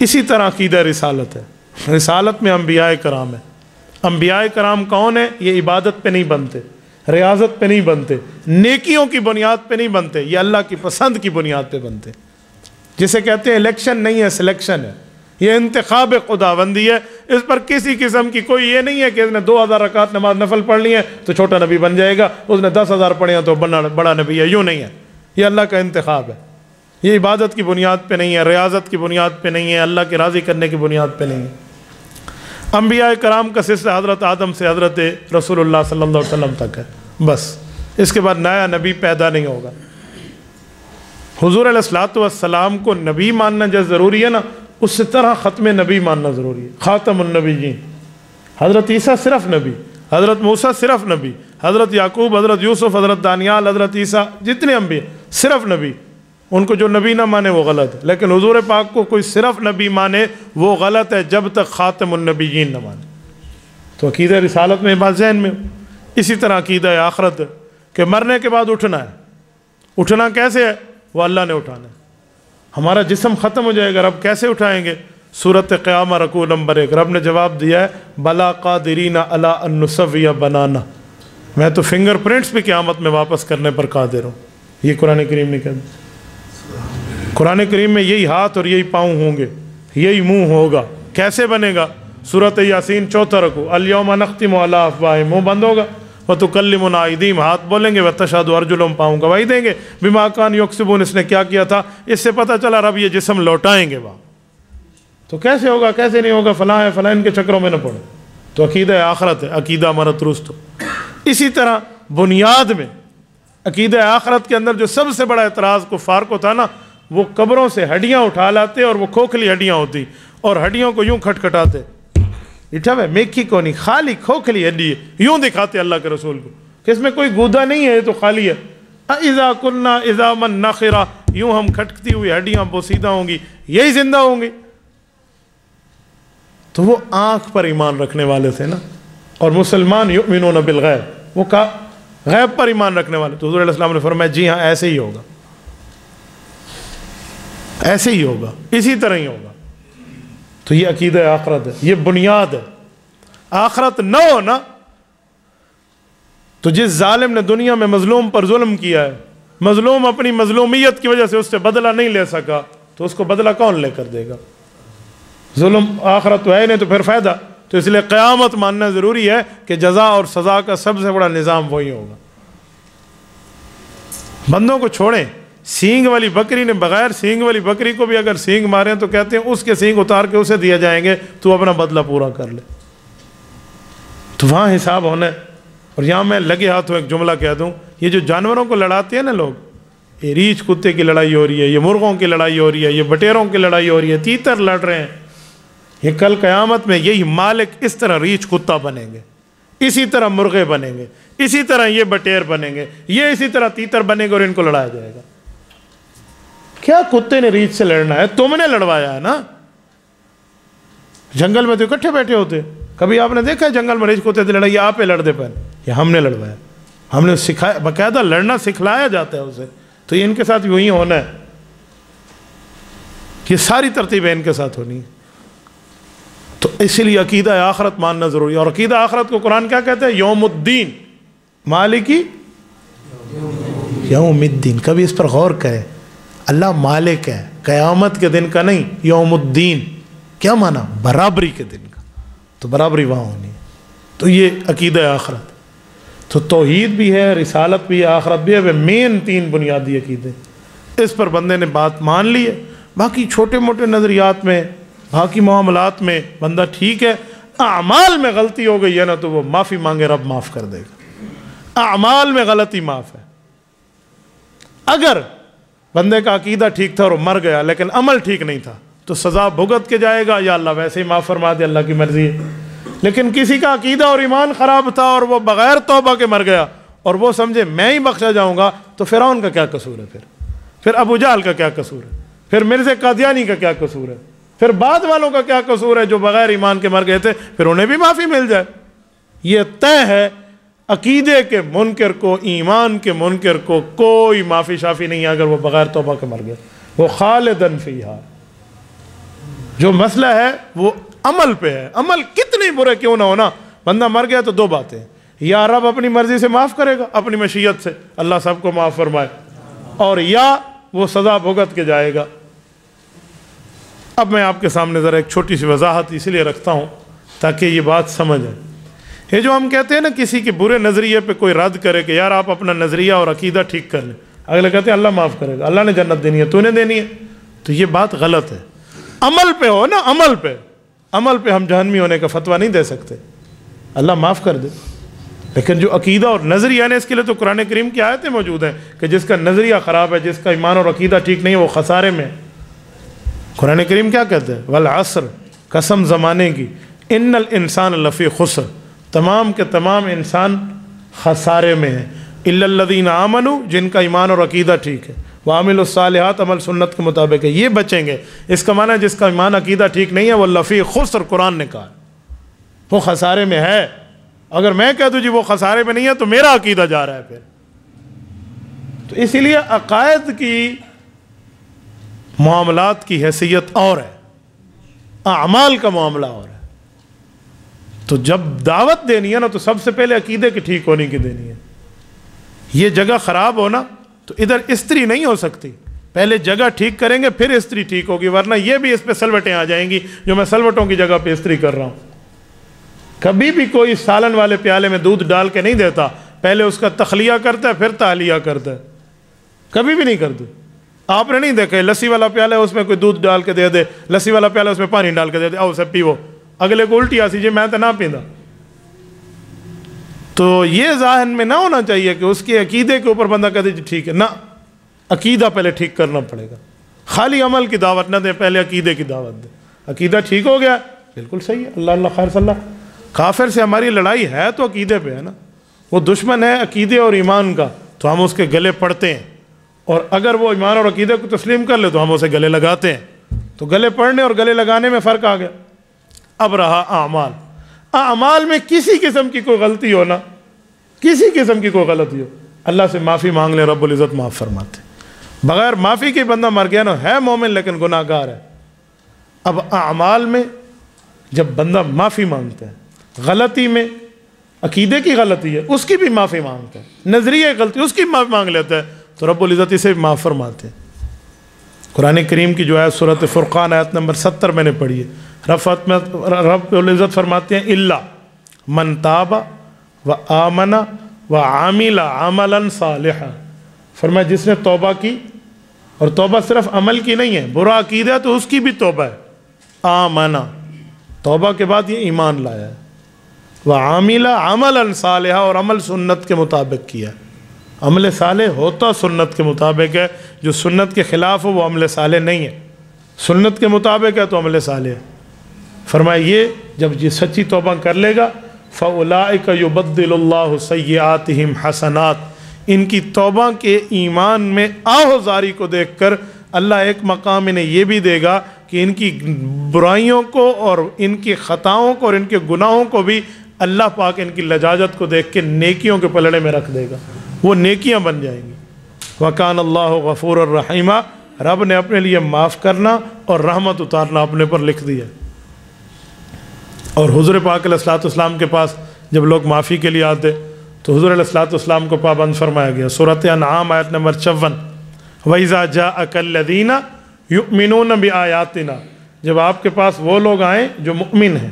اسی طرح عقیدہ رسالت ہے، رسالت میں انبیاء کرام ہے۔ انبیاء کرام کون ہیں؟ یہ عبادت پہ نہیں بنتے، ریاضت پہ نہیں بنتے، نیکیوں کی بنیاد پہ نہیں بنتے، یہ اللہ کی پسند کی بنیاد پہ بنتے۔ جسے کہتے ہیں الیکشن نہیں ہے، سلیکشن ہے، یہ انتخاب خداوندی ہے۔ اس پر کسی قسم کی کوئی یہ نہیں ہے کہ اس نے 2000 رکعت نماز نفل پڑھ لی ہے تو چھوٹا نبی بن جائے گا، اس نے 10,000 پڑھے ہیں تو بڑا نبی ہے، یوں نہیں ہے۔ یہ اللہ کا انتخاب ہے، یہ عبادت کی بنیاد پہ نہیں ہے، ریاضت کی بنیاد پہ نہیں ہے، اللہ کے راضی کرنے کی بنیاد پہ نہیں ہے۔ انبیاء کرام کا سلسلہ حضرت آدم سے حضرت رسول اللہ صلی اللہ علیہ وسلم تک ہے، بس اس کے بعد نیا نبی پیدا نہیں ہوگا۔ حضور علیہ الصلوۃ والسلام کو نبی ماننا جیسے ضروری ہے نا، اس طرح ختم نبی ماننا ضروری ہے، خاتم النبیین۔ حضرت عیسیٰ صرف نبی، حضرت موسیٰ صرف نبی، حضرت یعقوب، حضرت یوسف، حضرت دانیال، حضرت عیسیٰ، جتنے انبیاء صرف نبی۔ ان کو جو نبی نہ مانے وہ غلط ہے، لیکن حضور پاک کو کوئی صرف نبی مانے وہ غلط ہے جب تک خاتم النبیین نہ مانے۔ تو عقیدہ رسالت میں بات ذہن میں ہو۔ اسی طرح عقیدہ آخرت ہے کہ مرنے کے بعد اٹھنا ہے۔ اٹھنا کیسے ہے؟ وہ اللہ نے اٹھانا ہے۔ ہمارا جسم ختم ہو جائے گا، رب کیسے اٹھائیں گے؟ سورۃ قیامہ رکوع نمبر 1 رب نے جواب دیا ہے بلا قادرین علی ان نسوی بنانا، میں تو فنگر پرنٹس بھی قیامت میں واپس کرنے پر قادر ہوں۔ یہ قرآن کریم نے کہا، قرآن کریم میں یہی ہاتھ اور یہی پاؤں ہوں گے، یہی منہ ہوگا۔ کیسے بنے گا؟ سورۃ یاسین 4 رکوع الیوم نختم علی افواہہم، منہ بند ہوگا، وتکلمنا ایدیہم، ہاتھ بولیں گے، وتشہد ارجلہم، پاؤں گواہی دیں گے، بما کانوا یکسبون، اس نے کیا کیا تھا۔ اس سے پتہ چلا رب یہ جسم لوٹائیں گے وہاں۔ تو کیسے ہوگا، کیسے نہیں ہوگا، فلاں ہے فلاں، ان کے چکروں میں نہ پڑے۔ تو عقیدہ آخرت ہے، عقیدہ ہمارا درست ہو۔ اسی طرح بنیاد میں عقیدہ آخرت کے اندر جو سب سے بڑا اعتراض کفار کو تھا نا، وہ قبروں سے ہڈیاں اٹھا لاتے اور وہ کھوکھلی ہڈیاں ہوتی اور ہڈیوں کو یوں کھٹکھٹاتے، اٹھا ہوئے میکھی کو نہیں، خالی کھوکھلی ہڈی ہے، یوں دکھاتے اللہ کے رسول کو کہ اس میں کوئی گودا نہیں ہے، یہ تو خالی ہے۔ اذا كنا عظاما نخرہ، یوں ہم کھٹکتی ہوئی ہڈیاں بوسیدہ ہوں گی، یہی زندہ ہوں گی۔ تو وہ آنکھ پر ایمان رکھنے والے تھے نا، اور مسلمان یؤمنون بالغیب، وہ غیب پر ایمان رکھنے والے۔ تو حضور علیہ السلام نے فرمایا جی ہاں ایسے ہی ہوگا، ایسے ہی ہوگا، اسی طرح ہی ہوگا۔ تو یہ عقیدہ آخرت ہے، یہ بنیاد ہے۔ آخرت نہ ہو نا تو جس ظالم نے دنیا میں مظلوم پر ظلم کیا ہے، مظلوم اپنی مظلومیت کی وجہ سے اس سے بدلہ نہیں لے سکا، تو اس کو بدلہ کون لے کر دے گا؟ ظلم آخرت تو ہے نہیں، تو پھر فائدہ۔ تو اس لیے قیامت ماننا ضروری ہے کہ جزا اور سزا کا سب سے بڑا نظام وہی ہوگا۔ بندوں کو چھوڑیں، سینگ والی بکری نے بغیر سینگ والی بکری کو بھی اگر سینگ مارے تو کہتے ہیں اس کے سینگ اتار کے اسے دیا جائیں گے، تو اپنا بدلہ پورا کر لے۔ تو وہاں حساب ہونا ہے۔ اور یہاں میں لگے ہاتھوں ایک جملہ کہہ دوں، یہ جو جانوروں کو لڑاتے ہیں نا لوگ، یہ ریچھ کتے کی لڑائی ہو رہی ہے، یہ مرغوں کی لڑائی ہو رہی ہے، یہ بٹیروں کی لڑائی ہو رہی ہے، تیتر لڑ رہے ہیں، یہ کل قیامت میں یہی مالک اس طرح ریچھ کتا بنیں گے، اسی طرح مرغے بنیں گے، اسی طرح یہ بٹیر بنیں گے، یہ اسی طرح تیتر بنے گے اور ان کو لڑایا جائے گا۔ کیا کتے نے ریچھ سے لڑنا ہے؟ تم نے لڑوایا ہے نا۔ جنگل میں تو اکٹھے بیٹھے ہوتے، کبھی آپ نے دیکھا ہے جنگل میں ریچھ کتے سے لڑائی؟ آپ پہ لڑتے پہلے، یہ ہم نے لڑوایا، ہم نے سکھایا، باقاعدہ لڑنا سکھلایا جاتا ہے اسے۔ تو یہ ان کے ساتھ یوں ہی ہونا ہے، یہ ساری ترتیبیں ان کے ساتھ ہونی ہے۔ تو اسی لیے عقیدہ آخرت ماننا ضروری ہے۔ اور عقیدہ آخرت کو قرآن کیا کہتا ہے؟ یوم الدین، مالکی یوم الدین۔ کبھی اس پر غور کریں، اللہ مالک ہے، قیامت کے دن کا نہیں، یوم الدین۔ کیا معنی؟ برابری کے دن کا، تو برابری وہاں ہونی ہے۔ تو یہ عقیدہ آخرت، تو توحید بھی ہے، رسالت بھی ہے، آخرت بھی ہے، وہ مین 3 بنیادی عقیدے۔ اس پر بندے نے بات مان لی ہے۔ باقی چھوٹے موٹے نظریات میں، باقی معاملات میں بندہ ٹھیک ہے، اعمال میں غلطی ہو گئی ہے نا تو وہ معافی مانگے، رب معاف کر دے گا۔ اعمال میں غلطی معاف ہے۔ اگر بندے کا عقیدہ ٹھیک تھا اور وہ مر گیا لیکن عمل ٹھیک نہیں تھا تو سزا بھگت کے جائے گا، یا اللہ ویسے ہی معاف فرما دے، اللہ کی مرضی ہے۔ لیکن کسی کا عقیدہ اور ایمان خراب تھا اور وہ بغیر توبہ کے مر گیا اور وہ سمجھے میں ہی بخشا جاؤں گا، تو فرعون کا کیا قصور ہے؟ پھر ابو جہل کا کیا قصور ہے؟ پھر مرزا قادیانی کا کیا قصور ہے؟ پھر بعد والوں کا کیا قصور ہے جو بغیر ایمان کے مر گئے تھے؟ پھر انہیں بھی معافی مل جائے۔ یہ طے ہے، عقیدے کے منکر کو، ایمان کے منکر کو کوئی معافی شافی نہیں ہے اگر وہ بغیر توبہ کے مر گئے، وہ خالدن فیہا۔ جو مسئلہ ہے وہ عمل پہ ہے. عمل کتنے برے کیوں نہ ہونا, بندہ مر گیا تو دو باتیں, یا رب اپنی مرضی سے معاف کرے گا, اپنی مشیت سے, اللہ سب کو معاف فرمائے, اور یا وہ سزا بھگت کے جائے گا. اب میں آپ کے سامنے ذرا ایک چھوٹی سی وضاحت اس لیے رکھتا ہوں تاکہ یہ بات سمجھ آئے. یہ جو ہم کہتے ہیں نا کسی کے برے نظریے پہ کوئی رد کرے کہ یار آپ اپنا نظریہ اور عقیدہ ٹھیک کر لیں, اگلے کہتے ہیں اللہ معاف کرے گا, اللہ نے جنت دینی ہے, تو نے دینی ہے, تو یہ بات غلط ہے. عمل پہ ہو نا, عمل پہ ہم جہنمی ہونے کا فتویٰ نہیں دے سکتے, اللہ معاف کر دے. لیکن جو عقیدہ اور نظریہ ہے نا, اس کے لیے تو قرآن کریم کی آیتیں موجود ہیں کہ جس کا نظریہ خراب ہے, جس کا ایمان اور عقیدہ ٹھیک نہیں ہے, وہ خسارے میں. قرآن کریم کیا کہتے ہیں؟ والعصر, قسم زمانے کی, ان الانسان لفی خسر, تمام کے تمام انسان خسارے میں ہیں, الا الذین آمنوا, جن کا ایمان اور عقیدہ ٹھیک ہے, وعملوا الصالحات, عمل سنت کے مطابق ہے, یہ بچیں گے. اس کا معنی ہے جس کا ایمان عقیدہ ٹھیک نہیں ہے وہ لفی خسر, قرآن نے کہا وہ خسارے میں ہے. اگر میں کہہ دوں جی وہ خسارے میں نہیں ہے تو میرا عقیدہ جا رہا ہے پھر. تو اسی لیے عقائد کی معاملات کی حیثیت اور ہے, اعمال کا معاملہ اور ہے. تو جب دعوت دینی ہے نا تو سب سے پہلے عقیدے کی ٹھیک ہونے کی دینی ہے. یہ جگہ خراب ہونا تو ادھر استری نہیں ہو سکتی, پہلے جگہ ٹھیک کریں گے پھر استری ٹھیک ہوگی, ورنہ یہ بھی اس پہ سلوٹیں آ جائیں گی جو میں سلوٹوں کی جگہ پہ استری کر رہا ہوں. کبھی بھی کوئی سالن والے پیالے میں دودھ ڈال کے نہیں دیتا, پہلے اس کا تخلیہ کرتا ہے پھر تحلیہ کرتا ہے, کبھی بھی نہیں کرتے. آپ نے نہیں دیکھا لسی والا پیالہ ہے اس میں کوئی دودھ ڈال کے دے دے, لسی والا پیالہ اس میں پانی ڈال کے دے دے, آؤ اسے پیو, اگلے کو الٹی آسی جی میں تو نہ پیندا. تو یہ ذہن میں نہ ہونا چاہیے کہ اس کے عقیدے کے اوپر بندہ کہتے جی ٹھیک ہے, نہ, عقیدہ پہلے ٹھیک کرنا پڑے گا. خالی عمل کی دعوت نہ دے, پہلے عقیدے کی دعوت دے. عقیدہ ٹھیک ہو گیا بالکل صحیح ہے, اللہ اللہ خیر صلی اللہ. کافر سے ہماری لڑائی ہے تو عقیدے پہ ہے نا, وہ دشمن ہے عقیدے اور ایمان کا, تو ہم اس کے گلے پڑتے ہیں, اور اگر وہ ایمان اور عقیدے کو تسلیم کر لے تو ہم اسے گلے لگاتے ہیں. تو گلے پڑنے اور گلے لگانے میں فرق آ گیا. اب رہا اعمال. اعمال میں کسی قسم کی کوئی غلطی ہو نا, کسی قسم کی کوئی غلطی ہو, اللہ سے معافی مانگ لے, رب العزت معاف فرماتے. بغیر معافی کے بندہ مر گیا نا, ہے مومن لیکن گناہ گار ہے. اب اعمال میں جب بندہ معافی مانگتا ہے, غلطی میں عقیدے کی غلطی ہے اس کی بھی معافی مانگتا ہے, نظریہ غلطی اس کی معافی مانگ لیتا ہے, تو رب العزت اسے بھی معاف فرماتے ہیں. قرآن کریم کی جو آیت سورۃ فرقان آیت نمبر 70 میں نے پڑھی ہے, رب العزت فرماتے ہیں الا من تاب و آمن و عامل عملا صالحا. فرمایا جس نے توبہ کی, اور توبہ صرف عمل کی نہیں ہے, برا عقیدہ تو اس کی بھی توبہ ہے. آمنا, توبہ کے بعد یہ ایمان لایا ہے, وعامل عملا صالحا, اور عمل سنت کے مطابق کیا. عمل صالح ہوتا سنت کے مطابق ہے, جو سنت کے خلاف ہو وہ عمل صالح نہیں ہے, سنت کے مطابق ہے تو عمل صالح ہے. فرمایا یہ جب یہ سچی توبہ کر لے گا, فَأُولَٰئِكَ يُبَدِّلُ اللَّهُ سَيِّئَاتِهِمْ حَسَنَات, ان کی توبہ کے ایمان میں آہوزاری کو دیکھ کر اللہ ایک مقام انہیں یہ بھی دے گا کہ ان کی برائیوں کو اور ان کی خطاؤں کو اور ان کے گناہوں کو بھی اللہ پاک ان کی لجاجت کو دیکھ کے نیکیوں کے پلڑے میں رکھ دے گا, وہ نیکیاں بن جائیں گی. وَكَانَ اللَّهُ غَفُورًا رَحِيمًا, رب نے اپنے لیے معاف کرنا اور رحمت اتارنا اپنے پر لکھ دیا. اور حضور پاک علیہ الصلوۃ والسلام کے پاس جب لوگ معافی کے لیے آتے تو حضور علیہ الصلوۃ والسلام کو پابند فرمایا گیا. سورۃ انعام آیت نمبر 54, وَإِذَا جَاءَكَ الَّذِينَ يُؤْمِنُونَ بِآيَاتِنَا, جب آپ کے پاس وہ لوگ آئیں جو مؤمن ہیں,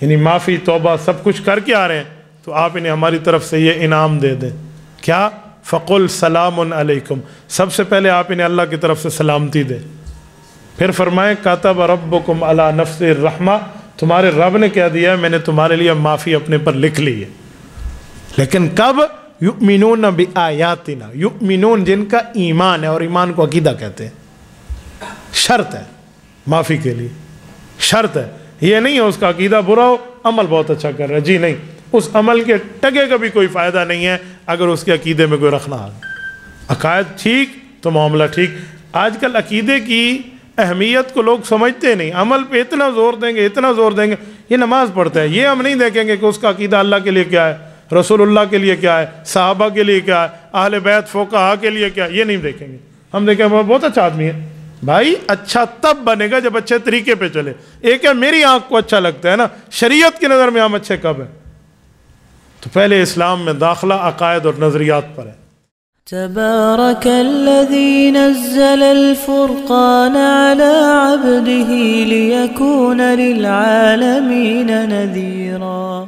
یعنی معافی توبہ سب کچھ کر کے آ رہے ہیں, تو آپ انہیں ہماری طرف سے یہ انعام دے دیں. کیا؟ فَقُلْ سَلَامٌ عَلَيْكُمْ, سب سے پہلے آپ انہیں اللہ کی طرف سے سلامتی دیں. پھر فرمائیں كَتَبَ رَبُّكُمْ عَلَى نَفْسِهِ الرَّحْمَةَ, تمہارے رب نے کہہ دیا ہے میں نے تمہارے لیے معافی اپنے پر لکھ لی ہے. لیکن کب؟ یؤمنون بآیاتنا, یؤمنون جن کا ایمان ہے, اور ایمان کو عقیدہ کہتے ہیں. شرط ہے معافی کے لیے, شرط ہے, یہ نہیں ہے اس کا عقیدہ برا ہو عمل بہت اچھا کر رہا ہے, جی نہیں, اس عمل کے ٹگے کا بھی کوئی فائدہ نہیں ہے اگر اس کے عقیدے میں کوئی رکھنا آ. عقائد ٹھیک تو معاملہ ٹھیک. آج کل عقیدے کی اہمیت کو لوگ سمجھتے نہیں, عمل پہ اتنا زور دیں گے, اتنا زور دیں گے. یہ نماز پڑھتا ہے, یہ ہم نہیں دیکھیں گے کہ اس کا عقیدہ اللہ کے لیے کیا ہے, رسول اللہ کے لیے کیا ہے, صحابہ کے لیے کیا ہے, اہل بیت فقہاء کے لیے کیا ہے, یہ نہیں دیکھیں گے. ہم دیکھیں وہ بہت اچھا آدمی ہے, بھائی اچھا تب بنے گا جب اچھے طریقے پہ چلے. ایک ہے میری آنکھ کو اچھا لگتا ہے نا, شریعت کی نظر میں ہم اچھے کب ہیں؟ تو پہلے اسلام میں داخلہ عقائد اور نظریات پر ہے. تبارك الذي نزل الفرقان على عبده ليكون للعالمين نذيرا.